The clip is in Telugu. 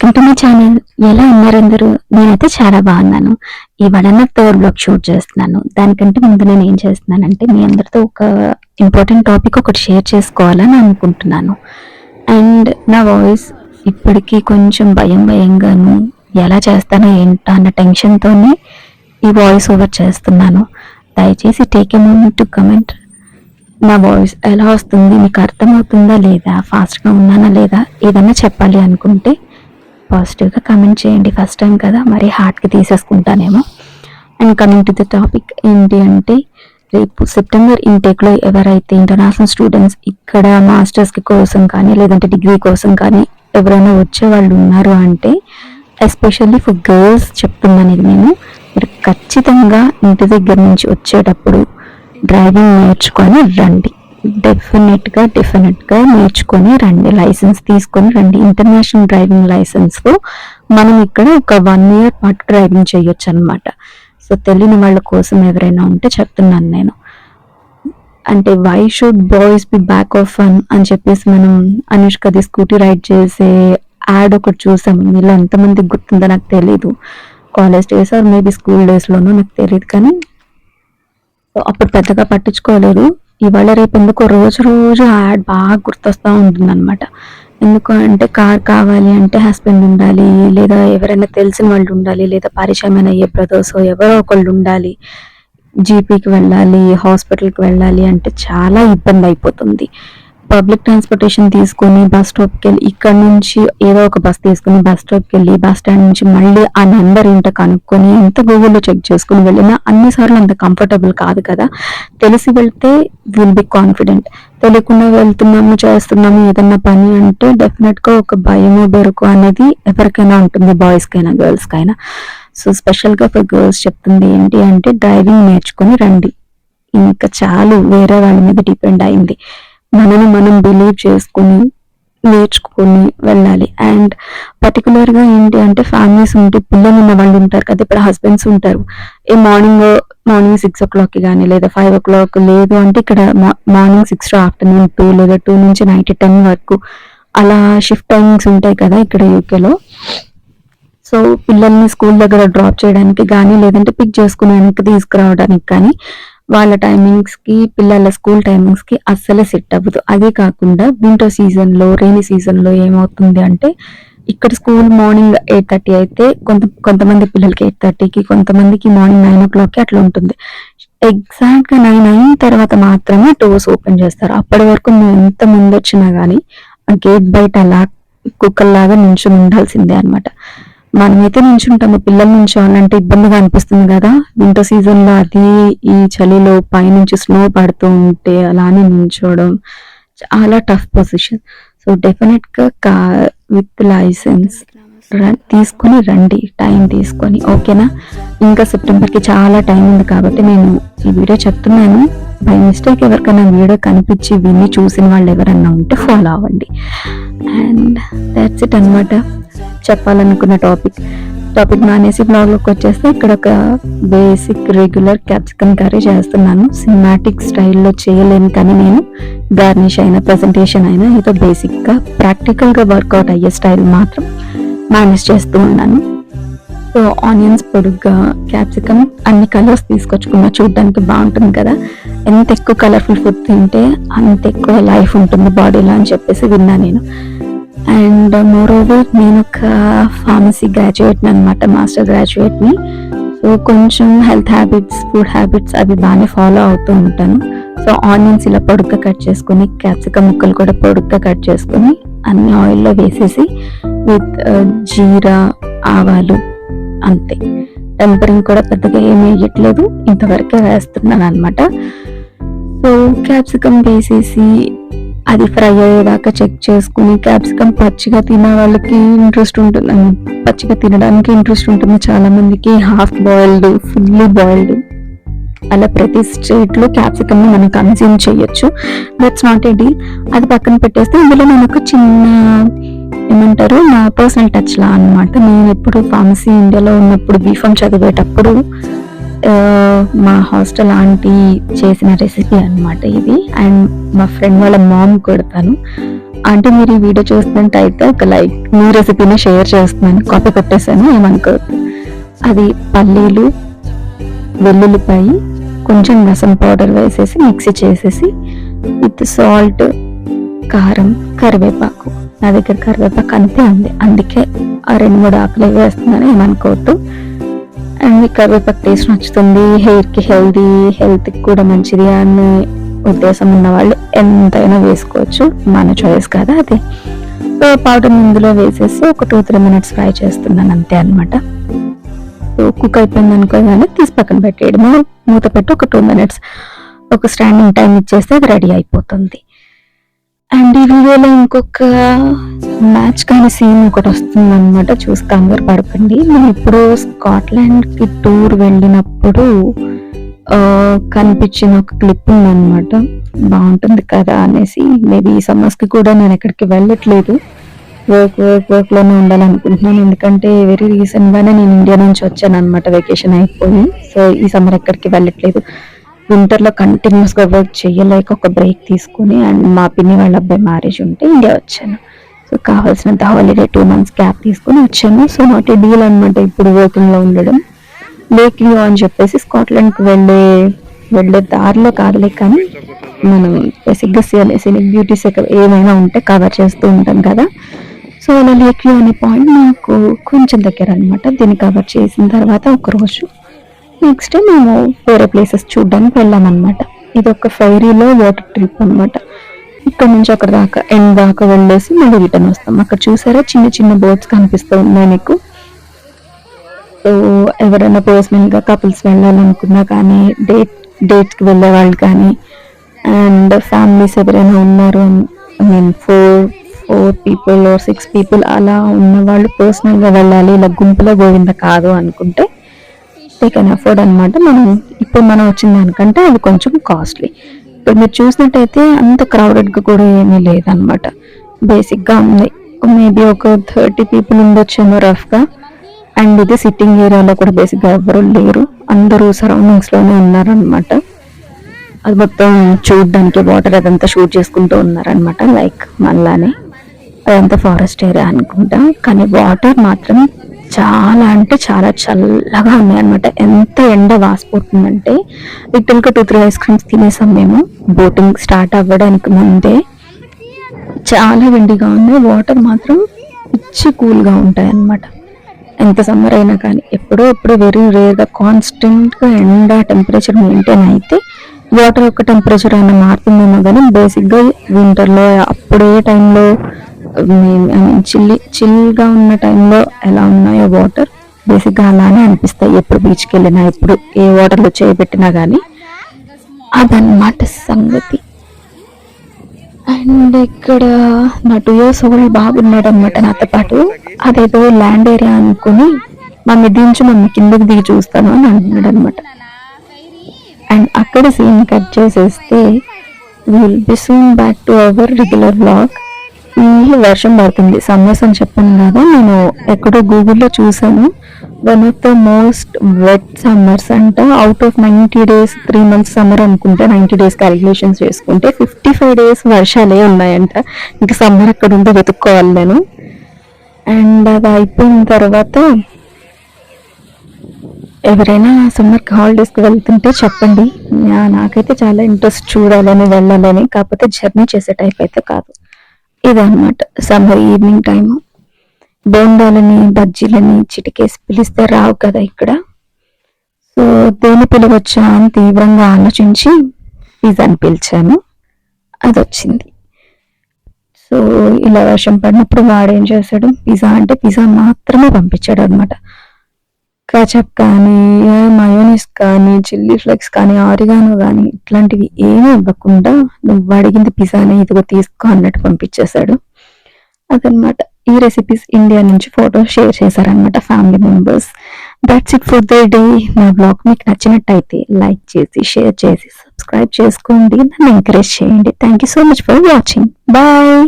Welcome to my channel. ఎలా ఉన్నారు అందరూ? నేనైతే చాలా బాగున్నాను. ఇవాళ నా థర్డ్ బ్లాగ్ షూట్ చేస్తున్నాను. దానికంటే ముందు నేను ఏం చేస్తున్నానంటే మీ అందరితో ఒక ఇంపార్టెంట్ టాపిక్ ఒకటి షేర్ చేసుకోవాలని అనుకుంటున్నాను. అండ్ నా వాయిస్ ఇప్పటికీ కొంచెం భయంగాను, ఎలా చేస్తానో ఏంటో అన్న టెన్షన్తోనే ఈ వాయిస్ ఓవర్ చేస్తున్నాను. దయచేసి take a moment to comment. నా వాయిస్ ఎలా వస్తుంది, మీకు అర్థమవుతుందా లేదా, ఫాస్ట్గా ఉన్నానా లేదా, ఏదన్నా చెప్పాలి అనుకుంటే పాజిటివ్గా కమెంట్ చేయండి. ఫస్ట్ టైం కదా, మరి హార్ట్కి తీసేసుకుంటానేమో. And coming to the topic ఏంటి అంటే, రేపు సెప్టెంబర్ ఇంటేక్లో ఎవరైతే ఇంటర్నేషనల్ స్టూడెంట్స్ ఇక్కడ మాస్టర్స్కి కోసం కానీ లేదంటే డిగ్రీ కోసం కానీ ఎవరైనా వచ్చే వాళ్ళు ఉన్నారు అంటే, ఎస్పెషల్లీ ఫర్ గర్ల్స్ చెప్తున్నాను ఇది నేను, మీరు ఖచ్చితంగా ఇంటి దగ్గర నుంచి వచ్చేటప్పుడు డ్రైవింగ్ నేర్చుకొని రండి. డెఫినెట్గా నేర్చుకొని రండి. లైసెన్స్ తీసుకొని రండి. ఇంటర్నేషనల్ డ్రైవింగ్ లైసెన్స్లో మనం ఇక్కడ ఒక 1 year పాటు డ్రైవింగ్ చేయొచ్చు అనమాట. సో తెలియని వాళ్ళ కోసం ఎవరైనా ఉంటే చెప్తున్నాను నేను. అంటే why should boys be back off fun అని చెప్పేసి మనం అనుష్కది స్కూటీ రైడ్ చేసే యాడ్ ఒకటి చూసాము. మీలో ఎంతమందికి గుర్తుందో నాకు తెలీదు. College days or maybe school డేస్లోనూ నాకు తెలియదు, కానీ అప్పుడు పెద్దగా పట్టించుకోలేదు. ఇవాళ రేపు ఎందుకో రోజు యాడ్ బాగా గుర్తొస్తూ ఉంటుంది అనమాట. ఎందుకు అంటే, కార్ కావాలి అంటే హస్బెండ్ ఉండాలి, లేదా ఎవరైనా తెలిసిన వాళ్ళు ఉండాలి, లేదా పరిచయమైన అయ్యే బ్రదర్స్ ఎవరో ఒకళ్ళు ఉండాలి. జీపీకి వెళ్ళాలి, హాస్పిటల్కి వెళ్ళాలి అంటే చాలా ఇబ్బంది అయిపోతుంది. పబ్లిక్ ట్రాన్స్పోర్టేషన్ తీసుకొని బస్ స్టాప్కి వెళ్ళి, ఇక్కడ నుంచి ఏదో ఒక బస్ తీసుకుని బస్ స్టాప్కి వెళ్ళి బస్ స్టాండ్ నుంచి మళ్ళీ ఆ నెంబర్ ఏంటో కనుక్కొని ఎంత గూగుల్లో చెక్ చేసుకుని వెళ్ళినా అన్నిసార్లు అంత కంఫర్టబుల్ కాదు కదా. తెలిసి వెళ్తే విల్ బి కాన్ఫిడెంట్. తెలియకుండా వెళ్తున్నాము, చేస్తున్నాము ఏదన్నా పని అంటే డెఫినెట్గా ఒక భయము బెరుకు అనేది ఎవరికైనా ఉంటుంది, బాయ్స్కైనా గర్ల్స్కైనా. సో స్పెషల్గా ఫర్ గర్ల్స్ చెప్తుంది ఏంటి అంటే, డ్రైవింగ్ నేర్చుకొని రండి. ఇంకా చాలు వేరే వాళ్ళ మీద డిపెండ్ అయింది. మనని మనం బిలీవ్ చేసుకుని నేర్చుకుని వెళ్ళాలి. అండ్ పర్టికులర్గా ఏంటి అంటే, ఫ్యామిలీస్ ఉంటే పిల్లలు ఉన్న వాళ్ళు ఉంటారు కదా, ఇప్పుడు హస్బెండ్స్ ఉంటారు. మార్నింగ్ 6 o'clock కానీ లేదా 5 o'clock లేదు అంటే, ఇక్కడ మార్నింగ్ 6 to afternoon 2 లేదా 2 నుంచి నైట్ 10 వరకు అలా షిఫ్ట్ టైమింగ్స్ ఉంటాయి కదా ఇక్కడ యూకేలో. సో పిల్లల్ని స్కూల్ దగ్గర డ్రాప్ చేయడానికి కానీ లేదంటే పిక్ చేసుకుని వెనక్కి తీసుకురావడానికి కానీ వాళ్ళ టైమింగ్స్కి, పిల్లల స్కూల్ టైమింగ్స్కి అస్సలే సెట్ అవ్వదు. అదే కాకుండా వింటర్ సీజన్లో, రెయినీ సీజన్లో ఏమవుతుంది అంటే, ఇక్కడ స్కూల్ మార్నింగ్ 8:30 అయితే కొంతమంది పిల్లలకి 8:30కి, కొంతమందికి మార్నింగ్ 9 o'clockకి అట్లా ఉంటుంది. ఎగ్జాక్ట్గా 9 అయిన తర్వాత మాత్రమే డోర్స్ ఓపెన్ చేస్తారు. అప్పటి వరకు మేము ఎంత ముందు వచ్చినా కానీ ఆ గేట్ బయట అలా కుక్కల్లాగా నించుని ఉండాల్సిందే అనమాట. మనమైతే నించుంటాము, పిల్లలు నించోవాలంటే ఇబ్బందిగా అనిపిస్తుంది కదా. వింటర్ సీజన్లో అది ఈ చలిలో పైనుంచి స్నో పడుతూ ఉంటే అలానే నించోవడం చాలా టఫ్ పొజిషన్. సో డెఫినెట్గా కార్ విత్ లైసెన్స్ తీసుకొని రండి, టైం తీసుకొని. ఓకేనా? ఇంకా సెప్టెంబర్కి చాలా టైం ఉంది కాబట్టి నేను ఈ వీడియో చెప్తున్నాను. బై మిస్టేక్ ఎవరికైనా వీడియో కనిపించి విని చూసిన వాళ్ళు ఎవరన్నా ఉంటే ఫాలో అవ్వండి. అండ్ దాట్స్ ఇట్ అనమాట చెప్పాలనుకున్న టాపిక్ మానేసి బ్లాగ్లోకి వచ్చేస్తే, ఇక్కడ ఒక బేసిక్ రెగ్యులర్ క్యాప్సికమ్ కర్రీ చేస్తున్నాను. సినిమాటిక్ స్టైల్లో చేయలేను, కానీ నేను గార్నిష్ అయినా ప్రజెంటేషన్ అయినా ఏదో బేసిక్గా ప్రాక్టికల్గా వర్కౌట్ అయ్యే స్టైల్ మాత్రం మేనేజ్ చేస్తూ ఉన్నాను. సో ఆనియన్స్ పొడుగ్గా, క్యాప్సికమ్ అన్ని కలర్స్ తీసుకొచ్చుకున్నా, చూడడానికి బాగుంటుంది కదా. ఎంత ఎక్కువ కలర్ఫుల్ ఫుడ్ తింటే అంత ఎక్కువ లైఫ్ ఉంటుంది బాడీలో అని చెప్పేసి విన్నా నేను. అండ్ మోర్ ఓవర్ నేను ఒక ఫార్మసీ గ్రాడ్యుయేట్ని అనమాట, మాస్టర్ గ్రాడ్యుయేట్ని. సో కొంచెం హెల్త్ హ్యాబిట్స్, ఫుడ్ హ్యాబిట్స్ అవి బాగానే ఫాలో అవుతూ ఉంటాను. సో ఆనియన్స్ ఇలా పొడుగ్గా కట్ చేసుకొని, క్యాప్సికమ్ ముక్కలు కూడా పొడుగ్గా కట్ చేసుకొని అన్ని ఆయిల్లో వేసేసి విత్ జీరా, ఆవాలు అంతే. టెంపరింగ్ కూడా పెద్దగా ఏమి వేయట్లేదు, ఇంతవరకే వేస్తున్నాను అనమాట. సో క్యాప్సికమ్ వేసేసి అది ఫ్రై అయ్యేదాకా చెక్ చేసుకుని, క్యాప్సికమ్ పచ్చిగా తినే వాళ్ళకి ఇంట్రెస్ట్ ఉంటుంది, పచ్చిగా తినడానికి ఇంట్రెస్ట్ ఉంటుంది చాలా మందికి. హాఫ్ బాయిల్డ్, ఫుల్లీ బాయిల్డ్ అలా ప్రతి స్టేట్లో క్యాప్సికమ్ని మనం కన్జ్యూమ్ చేయొచ్చు. That's not a deal. అది పక్కన పెట్టేస్తే ఇందులో నేను ఒక చిన్న ఏమంటారు, నా పర్సనల్ టచ్ లా అనమాట. నేను ఎప్పుడు ఫార్మసీ ఇండియాలో ఉన్నప్పుడు బీఫామ్ చదివేటప్పుడు మా హాస్టల్ ఆంటీ చేసిన రెసిపీ అనమాట ఇది. అండ్ మా ఫ్రెండ్ వాళ్ళ మామ్ కొడతాను, అంటే మీరు ఈ వీడియో చూస్తున్నట్టయితే ఒక లైక్ మీ రెసిపీని షేర్ చేస్తున్నాను, కాపీ పెట్టేశాను, ఏమనుకోవద్దు. అది పల్లీలు, వెల్లుల్లిపాయి, కొంచెం రసం పౌడర్ వేసేసి మిక్సీ చేసేసి విత్ సాల్ట్, కారం, కరివేపాకు. నా దగ్గర కరివేపాకు అంతే ఉంది, అందుకే ఆ 2-3 ఆకులు వేస్తున్నాను, ఏమనుకోవద్దు. అండ్ కరివేపాకు టేస్ట్ నచ్చుతుంది, హెయిర్కి హెల్త్కి కూడా మంచిది అని ఉద్దేశం ఉన్న వాళ్ళు ఎంతైనా వేసుకోవచ్చు, మన చాయిస్ కదా అది. సో పౌడర్ ఇందులో వేసేసి ఒక 2-3 minutes ఫ్రై చేస్తున్నాను, అంతే అనమాట. సో కుక్ అయిపోయింది అనుకోగానే తీసి పక్కన పెట్టేయడము, మూత పెట్టి ఒక 2 minutes ఒక స్టాండింగ్ టైం ఇచ్చేస్తే అది రెడీ అయిపోతుంది. అండ్ ఈ వీడియోలో ఇంకొక మ్యాచ్ కానీ సీన్ ఒకటి వస్తుంది అనమాట, చూసి కంగారు పడకండి. నేను ఇప్పుడు స్కాట్లాండ్కి టూర్ వెళ్ళినప్పుడు కనిపించిన ఒక క్లిప్ ఉందన్నమాట, బాగుంటుంది కదా అనేసి. మేబీ ఈ సమ్మర్స్కి కూడా నేను ఎక్కడికి వెళ్ళట్లేదు, వర్క్లోనే ఉండాలనుకుంటున్నాను. ఎందుకంటే వెరీ రీసెంట్గానే నేను ఇండియా నుంచి వచ్చాను అనమాట, వెకేషన్ అయిపోయి. సో ఈ సమ్మర్ ఎక్కడికి వెళ్ళట్లేదు. వింటర్లో కంటిన్యూస్గా వర్క్ చేయలేక ఒక బ్రేక్ తీసుకుని, అండ్ మా పిన్ని వాళ్ళ అబ్బాయి మ్యారేజ్ ఉంటే ఇండియా వచ్చాను. సో కావాల్సినంత హాలిడే 2 months గ్యాప్ తీసుకుని వచ్చాను. సో నాట్ ఏ డీల్ అనమాట ఇప్పుడు వర్కింగ్లో ఉండడం. లేక్ వ్యూ అని చెప్పేసి స్కాట్లాండ్కి వెళ్ళే దారిలో కాదులే, కానీ మనం బేసిక్గా సీనిక్ బ్యూటీస్ ఏమైనా ఉంటే కవర్ చేస్తూ ఉంటాం కదా. సో అలా లేక్ వ్యూ అనే పాయింట్ నాకు కొంచెం దగ్గర అనమాట. దీన్ని కవర్ చేసిన తర్వాత ఒకరోజు నెక్స్ట్ డే మేము వేరే ప్లేసెస్ చూడడానికి వెళ్ళామన్నమాట. ఇది ఒక ఫైరీలో వాటర్ ట్రిప్ అనమాట. ఇక్కడ నుంచి అక్కడ దాకా ఎండ్ దాకా వెళ్ళేసి మళ్ళీ రిటర్న్ వస్తాం. అక్కడ చూసారా చిన్న చిన్న బోట్స్ కనిపిస్తూ ఉన్నాయి మీకు. సో ఎవరైనా పర్సనల్గా కపుల్స్ వెళ్ళాలనుకున్నా కానీ, డేట్స్కి వెళ్ళే వాళ్ళు కానీ, అండ్ ఫ్యామిలీస్ ఎవరైనా ఉన్నారు, I mean 4 people or 6 people అలా ఉన్న వాళ్ళు పర్సనల్గా వెళ్ళాలి, ఇలా గుంపులో గోవింద కాదు అనుకుంటే దే కెన్ అఫోర్డ్ అనమాట. ఇప్పుడు మనం వచ్చిన దానికంటే అది కొంచెం కాస్ట్లీ. ఇప్పుడు మీరు చూసినట్టయితే అంత క్రౌడెడ్గా కూడా ఏమీ లేదనమాట, బేసిక్గా ఉంది. మేబీ ఒక 30 people ఉండొచ్చేమో రఫ్గా. అండ్ ఇది సిట్టింగ్ ఏరియాలో కూడా బేసిక్గా ఎవరు లేరు, అందరూ సరౌండింగ్స్లోనే ఉన్నారనమాట. అది మొత్తం చూడడానికి వాటర్ అదంతా షూట్ చేసుకుంటూ ఉన్నారనమాట, లైక్ మళ్ళానే. అదంతా ఫారెస్ట్ ఏరియా అనుకుంటా, కానీ వాటర్ మాత్రం చాలా అంటే చాలా చల్లగా ఉన్నాయన్నమాట. ఎంత ఎండ వాసిపోతుందంటే లిటిల్గా 2-3 ice creams తినేసాం మేము బోటింగ్ స్టార్ట్ అవ్వడానికి ముందే. చాలా విండిగా ఉన్నాయి, వాటర్ మాత్రం పిచ్చి కూల్గా ఉంటాయి అన్నమాట. ఎంత సమ్మర్ అయినా కానీ ఎప్పుడో వెరీ రేర్గా కాన్స్టెంట్గా ఎండ టెంపరేచర్ మెయింటైన్ అయితే వాటర్ యొక్క టెంపరేచర్ అయినా మారుతుందేమో, కానీ బేసిక్గా వింటర్లో అప్పుడే టైంలో చిల్గా ఉన్న టైంలో ఎలా ఉన్నాయో వాటర్ బేసిక్గా అలానే అనిపిస్తాయి. ఎప్పుడు బీచ్కి వెళ్ళినా, ఎప్పుడు ఏ వాటర్లో చేయబెట్టినా కానీ అదన్నమాట సంగతి. అండ్ ఇక్కడ నా 2 years old బాబు ఉన్నాడు అనమాట నాతో పాటు. అదేదో ల్యాండ్ ఏరియా అనుకుని మమ్మీ దించి మమ్మీ కిందకి దిగి చూస్తాను అని అంటున్నాడు అనమాట. అండ్ అక్కడ సీన్ కట్ చేసేస్తే will be soon back to our regular vlog. వర్షం పడుతుంది, సమ్మర్స్ అని చెప్పాను కదా, నేను ఎక్కడో గూగుల్లో చూసాను, 1 of the most wet summers అంట. Out of 90 days 3 months summer అనుకుంటే 90 days క్యాలిక్యులేషన్స్ చేసుకుంటే 55 days వర్షాలే ఉన్నాయంట. ఇంకా సమ్మర్ ఎక్కడ ఉందో వెతుక్కోవాలి నేను. అండ్ అది అయిపోయిన తర్వాత ఎవరైనా సమ్మర్కి హాలిడేస్కి వెళ్తుంటే చెప్పండి, నాకైతే చాలా ఇంట్రెస్ట్ చూడాలని వెళ్ళాలని, కాకపోతే జర్నీ చేసే టైప్ అయితే కాదు. ఇదన్నమాట సమ్మర్ ఈవినింగ్ టైము. బోండాలని బజ్జీలని చిటికేసి పిలిస్తే రావు కదా ఇక్కడ. సో దేని పిలవచ్చా అని తీవ్రంగా ఆలోచించి పిజ్జాని పిలిచాను, అది వచ్చింది. సో ఇలా వర్షం పడినప్పుడు వాడేం చేశాడు, పిజ్జా అంటే పిజ్జా మాత్రమే పంపించాడు అనమాట. కచప్ కానీ, మయోనీస్ కానీ, చిల్లీ ఫ్లేక్స్ కానీ, ఆరిగానో కానీ ఇట్లాంటివి ఏమీ ఇవ్వకుండా నువ్వు అడిగింది పిజ్జానే ఇదిగో తీసుకో అన్నట్టు పంపించేశాడు. అదనమాట. ఈ రెసిపీస్ ఇండియా నుంచి ఫోటోస్ షేర్ చేశారనమాట family members. That's it for the day. నా బ్లాగ్ మీకు నచ్చినట్టయితే లైక్ చేసి, షేర్ చేసి, సబ్స్క్రైబ్ చేసుకోండి, నన్ను ఎంకరేజ్ చేయండి. Thank you so much for watching. Bye.